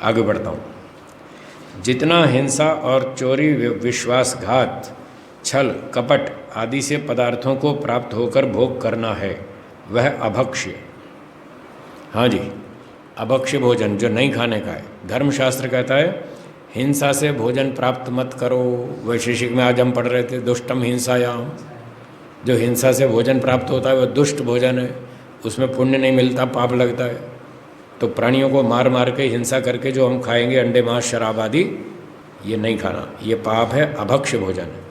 आगे बढ़ता हूँ। जितना हिंसा और चोरी, विश्वासघात, छल, कपट आदि से पदार्थों को प्राप्त होकर भोग करना है, वह अभक्ष्य। हाँ जी, अभक्ष्य भोजन जो नहीं खाने का है। धर्मशास्त्र कहता है हिंसा से भोजन प्राप्त मत करो। वैशेषिक में आज हम पढ़ रहे थे दुष्टम हिंसायाम। जो हिंसा से भोजन प्राप्त होता है वह दुष्ट भोजन है, उसमें पुण्य नहीं मिलता, पाप लगता है। तो प्राणियों को मार मार के हिंसा करके जो हम खाएंगे अंडे, मांस, शराब आदि, ये नहीं खाना, ये पाप है, अभक्ष्य भोजन है।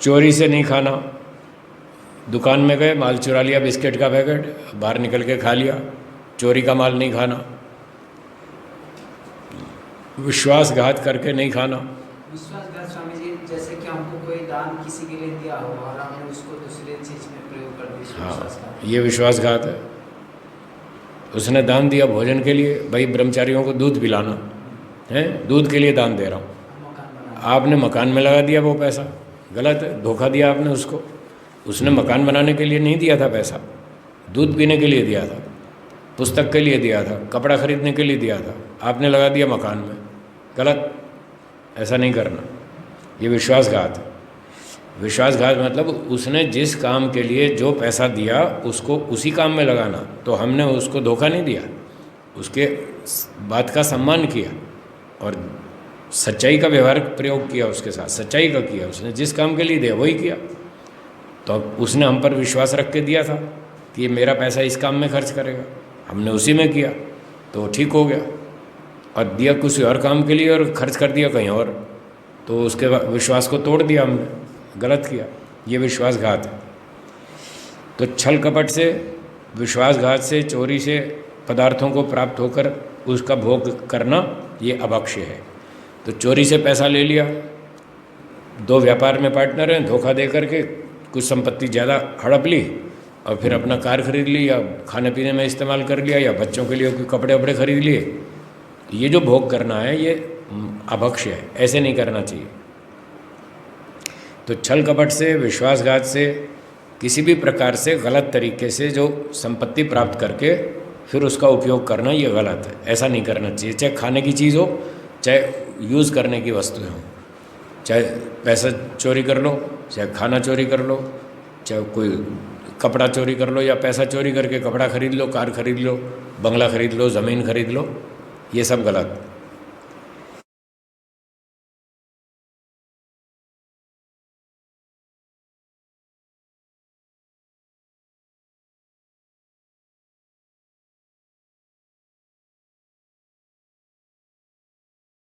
चोरी से नहीं खाना। दुकान में गए, माल चुरा लिया, बिस्किट का पैकेट, बाहर निकल के खा लिया, चोरी का माल नहीं खाना। विश्वासघात करके नहीं खाना। विश्वासघात स्वामी जी, जैसे कि हमको कोई दान किसी के लिए दिया हो और हमने उसको दूसरे चीज में प्रयोग कर दिया। हाँ, ये विश्वासघात है। उसने दान दिया भोजन के लिए, भाई ब्रह्मचारियों को दूध पिलाना है, दूध के लिए दान दे रहा हूँ, आपने मकान में लगा दिया वो पैसा, गलत है, धोखा दिया आपने उसको। उसने मकान बनाने के लिए नहीं दिया था पैसा, दूध पीने के लिए दिया था, पुस्तक के लिए दिया था, कपड़ा खरीदने के लिए दिया था, आपने लगा दिया मकान में, गलत। ऐसा नहीं करना, ये विश्वासघात है। विश्वासघात मतलब उसने जिस काम के लिए जो पैसा दिया उसको उसी काम में लगाना। तो हमने उसको धोखा नहीं दिया, उसके बात का सम्मान किया और सच्चाई का व्यवहार प्रयोग किया, उसके साथ सच्चाई का किया। उसने जिस काम के लिए दिया वही किया। तो अब उसने हम पर विश्वास रख के दिया था कि ये मेरा पैसा इस काम में खर्च करेगा, हमने उसी में किया तो ठीक हो गया। और दिया किसी और काम के लिए और खर्च कर दिया कहीं और, तो उसके विश्वास को तोड़ दिया हमने, गलत किया। ये विश्वासघात है। तो छल कपट से, विश्वासघात से, चोरी से पदार्थों को प्राप्त होकर उसका भोग करना, ये अभक्ष्य है। तो चोरी से पैसा ले लिया, दो व्यापार में पार्टनर हैं, धोखा दे करके कुछ संपत्ति ज़्यादा हड़प ली और फिर अपना कार खरीद ली या खाने पीने में इस्तेमाल कर लिया या बच्चों के लिए कोई कपड़े वपड़े खरीद लिए। ये जो भोग करना है ये अभक्ष्य है, ऐसे नहीं करना चाहिए। तो छल कपट से, विश्वासघात से, किसी भी प्रकार से गलत तरीके से जो संपत्ति प्राप्त करके फिर उसका उपयोग करना, ये गलत है, ऐसा नहीं करना चाहिए। चाहे खाने की चीज़ हो, चाहे यूज़ करने की वस्तुएं हों, चाहे पैसा चोरी कर लो, चाहे खाना चोरी कर लो, चाहे कोई कपड़ा चोरी कर लो या पैसा चोरी करके कपड़ा खरीद लो, कार खरीद लो, बंगला खरीद लो, ज़मीन खरीद लो, ये सब गलत।